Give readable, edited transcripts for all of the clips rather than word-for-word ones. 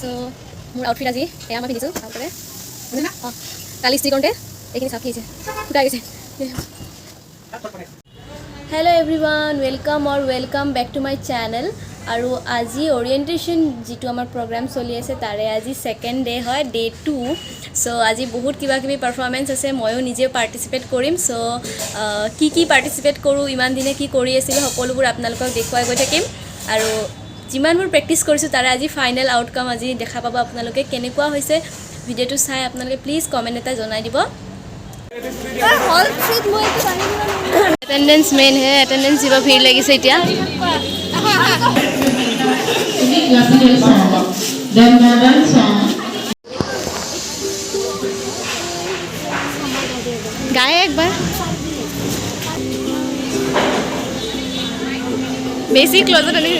So মোৰ outfit আজি এয়া মই পিন্ধিছোঁ ভালদৰে অঁ কালি ইস্ত্ৰি কৰোঁতে এইখিনি চাফ আহিছে ফুটা গৈছে hello' everyone welcome back to my channel আৰু আজি অৰিয়েণ্টেশ্যন যিটো আমাৰ প্ৰগ্ৰাম চলি আছে তাৰে আজি ছেকেণ্ড ডে হয় ডে 2 চ' আজি বহুত কিবা কিবি পাৰফৰ্মেঞ্চ আছে ময়ো নিজে পাৰ্টিচিপেট কৰিম চ' কি পাৰ্টিচিপেট কৰোঁ ইমান দিনে কি কৰি আছিলোঁ সকলোবোৰ আপোনালোকক দেখুৱাই গৈ থাকিম আৰু যিমানবোৰ প্ৰেক্টিছ কৰিছোঁ তাৰে আজি ফাইনেল আউটকাম আজি দেখা পাব আপোনালোকে কেনেকুৱা হৈছে ভিডিঅ'টো চাই আপোনালোকে প্লিজ কমেণ্ট এটা জনাই দিব এটেণ্ডেঞ্চ মেইন হে এটেণ্ডেঞ্চ দিব ভিৰ লাগিছে এতিয়া গায়ে একবাৰ বেছি ক্লজত আনি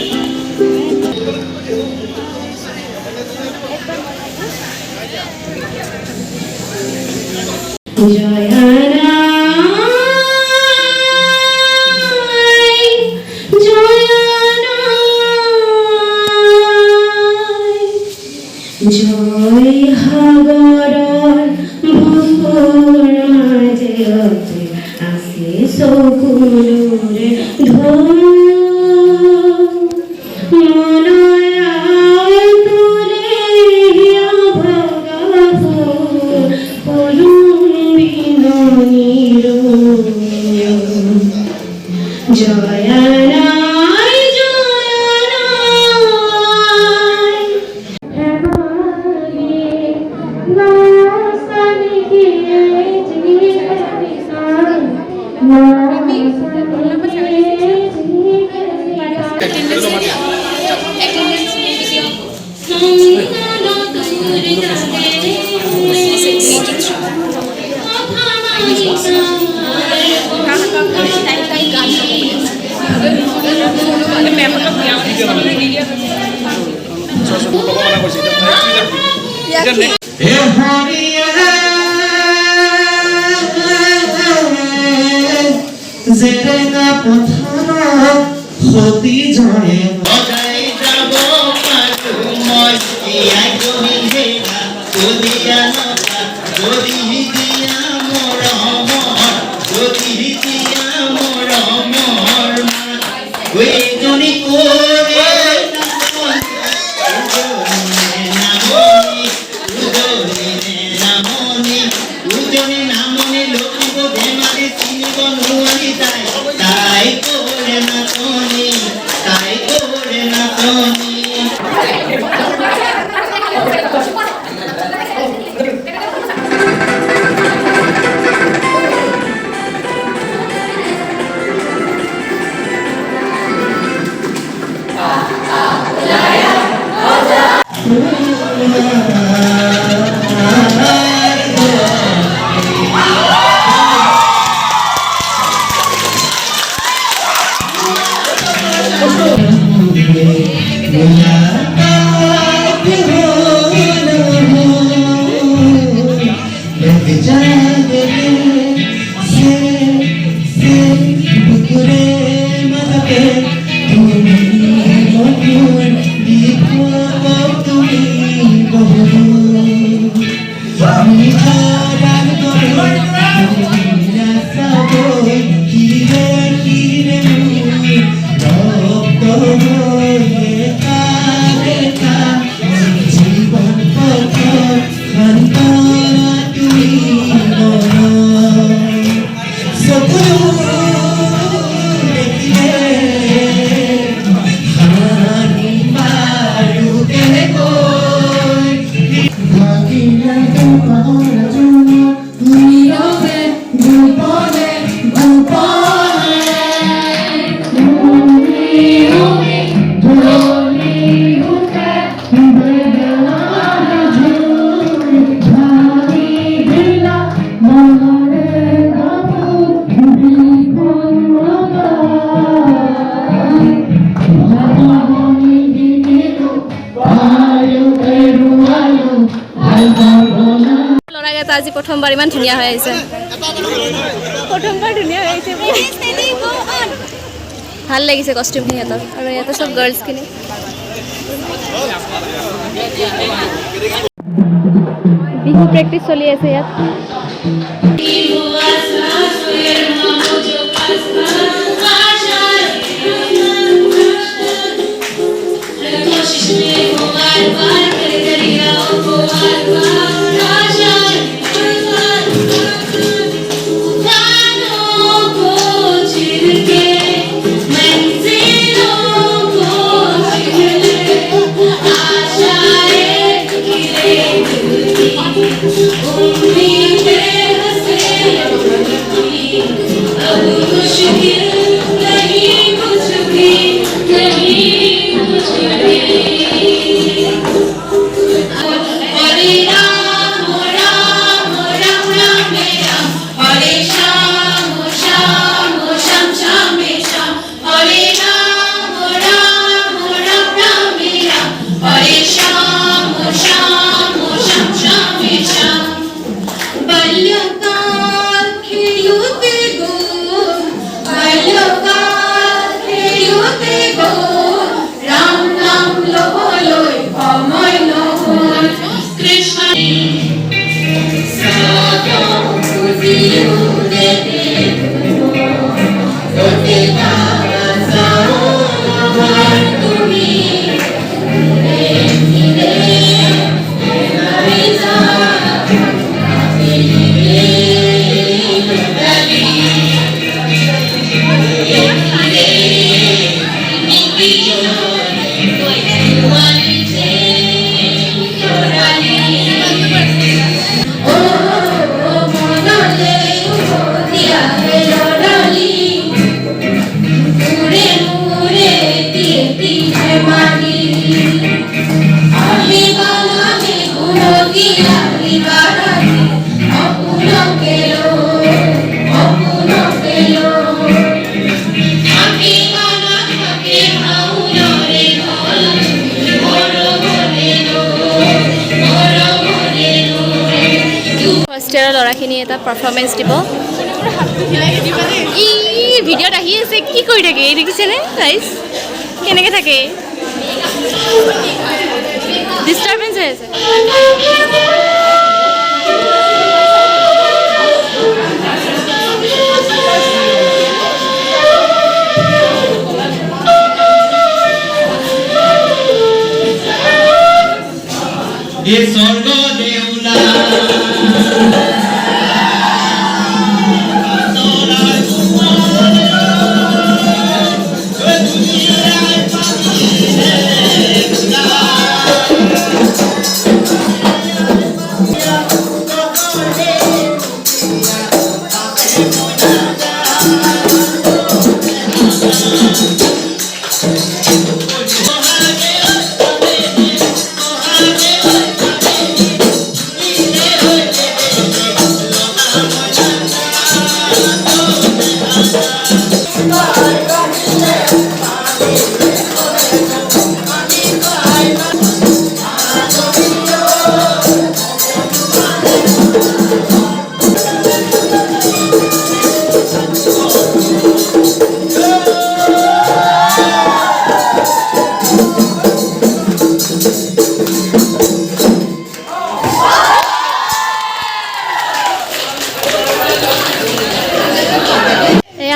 জয় সাগৰৰ ভোৰ মাজতে আছে চকুলোৰে জেৰেঙা পথাৰত সতী জয়ে বজাই যাব পাৰোঁ মই এয়া গহিলেৰা গদিয়া নতা গদিহি দিয়া মৰমৰ গদিহি দিয়া মৰমৰ এজনী কৰে নামনি লখিব ধেমালি চিনিব নোৱাৰি তাই কৰে নাটনি তাই কৰে নাটনি আজি প্ৰথমবাৰ ইমান ধুনীয়া হৈ আহিছে প্ৰথমবাৰ ধুনীয়া হৈ আহিছে ভাল লাগিছে কষ্টিউমখিনি সিহঁতৰ আৰু ইয়াতে চব গাৰ্লছখিনি বিহু প্ৰেক্টিচ চলি আছে ইয়াত। ফাৰ্ষ্ট ইয়াৰৰ ল'ৰাখিনি এটা পাৰফৰ্মেঞ্চ দিব। ই ভিডিঅ'ত আহি আছে, কি কৰি থাকে দেখিছেনে গাইজ? কেনেকৈ থাকে, ডিষ্টাৰ্বেঞ্চ হৈ আছে। এই স্বর্গ দেউলা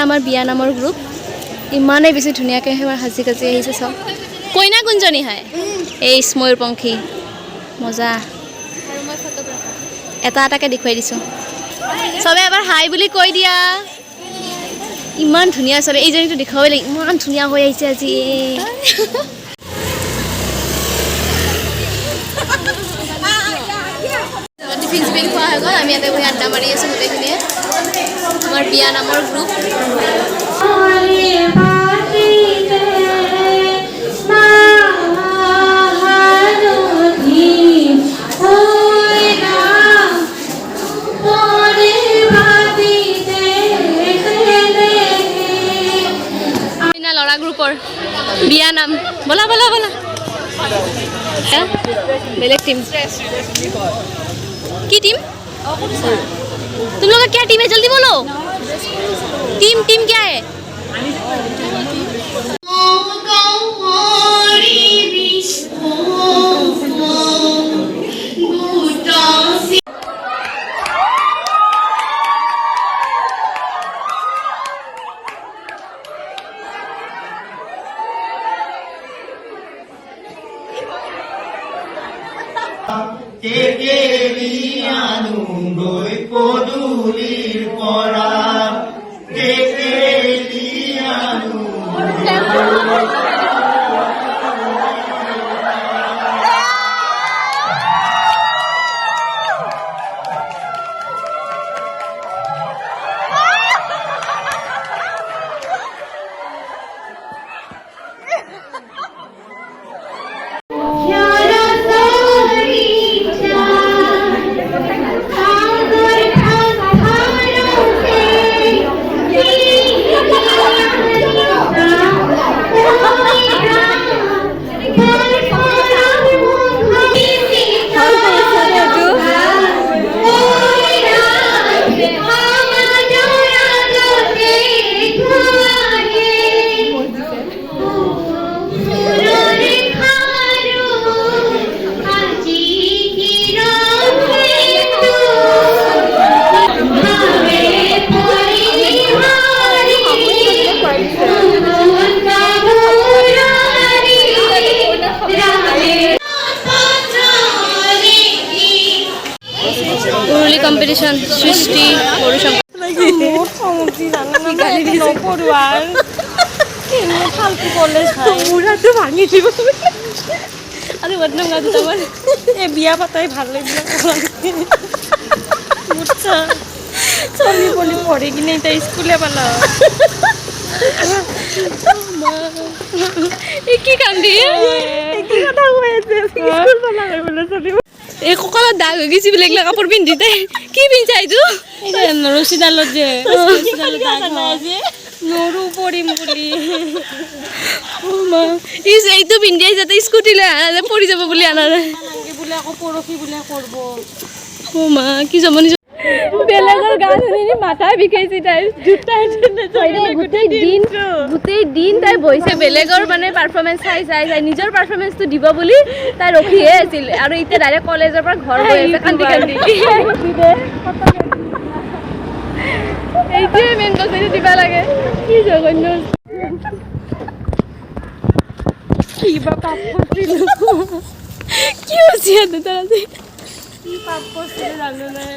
আমাৰ বিয়া নামৰ গ্ৰুপ ইমানেই বেছি ধুনীয়াকৈ সেৱাৰ সাজি কাজি আহিছে। চব কইনা কোনজনী হয়? এই ময়ূৰপংখী, মজা। এটা এটাকৈ দেখুৱাই দিছোঁ। চবে এবাৰ হাই বুলি কৈ দিয়া। ইমান ধুনীয়া চবে, এইজনীটো দেখুৱাবই লাগে, ইমান ধুনীয়া হৈ আহিছে আজি। টিফিন চিফিন খোৱা হৈ গ'ল, আমি ইয়াতে বহি আড্ডা মাৰি আছোঁ গোটেইখিনিয়ে। আমাৰ বিয়া নামৰ গ্ৰুপ। ল'ৰা গ্ৰুপৰ বিয়া নাম, বলা বলা বলা। बेलेग टीम। की टीम? तुम लोग का क्या टीम है? जल्दी बोलो। टीम टीम क्या है? টেকেলি আনুগৈ পদূলিৰ পৰা টেকেলি আনো উৰুলি কম্পিটিশ্যন সৃষ্টি সৰু মুড়াটো ভাঙি দিব আৰু বদনাম গাঁও দুটামান এই বিয়া পাতাই ভাল লাগিলে বুঝছা চলি পলি পঢ়ি কিনে এতিয়া স্কুলে পালা এই কি কান্দি কি কথা কৈ আছে স্কুল পালা বোলে চলি এই কঁকালত দাগ হৈ গৈছে বোলে এইগিলা কাপোৰ পিন্ধিতে কি পিন্ধা এইটো ৰছীডালত যে নৰু পৰিম বুলি এইটো পিন্ধি যাতে স্কুটিলৈ আনা পৰি যাব বুলি আনা নাই বোলে আকৌ পৰহি বোলে কৰিব অ মা কি জমনি বেলেগৰ গান শুনি মাথা বিষাইছে তাইৰ গোটেই দিন তাই বহিছে বেলেগৰ মানে পাৰফৰ্মেঞ্চ চাই নিজৰ পাৰফৰ্মেঞ্চটো দিব বুলি তাই ৰখিহে আছিল আৰু এতিয়া ডাইৰেক্ট কলেজৰ পৰা ঘৰ গৈ আছে কান্দি এইটোৱে মেইন কথাটো দিব লাগে কি জঘন্য কিবা পাপ কৰিছিলো কি হৈছে তাৰ আজি পাপ কৰিছিলো জানো নাই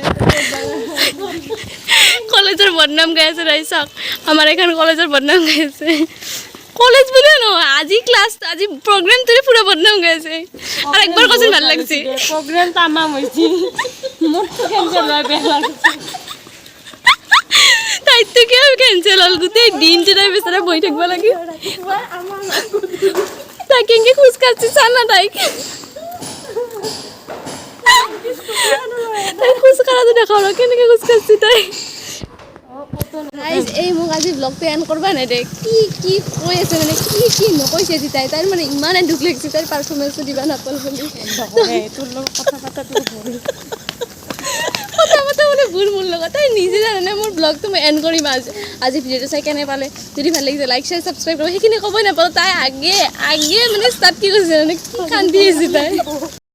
কলেজৰ বদনাম গাই আছে তাই চাওক আমাৰ এখন কলেজৰ বদনাম গাই আছে কলেজ বুলিও নহয় আজি ক্লাছ আজি প্ৰগ্ৰেমটোৰে পুৰা বদনাম গাই আছে আৰু একবাৰ কৈছিল ভাল লাগিছে প্ৰগ্ৰেম তামাম হৈছে মোৰতো কেঞ্চেল হয় বেয়া লাগিছে তাইতো কিয় কেঞ্চেল হ'ল গোটেই দিনটো তাই বেচাৰা বহি থাকিব লাগে তাই কেনেকৈ খোজ কাঢ়িছে চানা তাইক তাই খোজ কাঢ়াটো দেখাও ৰ কেনেকৈ খোজ কাঢ়িছে তাই এই মোক আজি ব্লগটো এণ্ড কৰবা নাই দে কি কি কৈ আছে মানে কি নকৈছে আজি তাইৰ মানে ইমানে দুখ লাগিছে তাইৰ পাৰফৰ্মেঞ্চটো দিবা নাপাল বুলি তোৰ লগত কথা পাতাটো ভুল কথা পতা মানে ভুল মোৰ লগত তাই নিজে জানে মোৰ ব্লগটো মই এণ্ড কৰিম আজি ভিডিঅ'টো চাই কেনে পালে যদি ভাল লাগিছে লাইক শ্বেয়াৰ ছাবস্ক্ৰাইব কৰিব সেইখিনি ক'বই নাপালোঁ তাই আগে মানে ষ্টাৰ্ট কি কৰিছে মানে কি কান্দি আছে তাই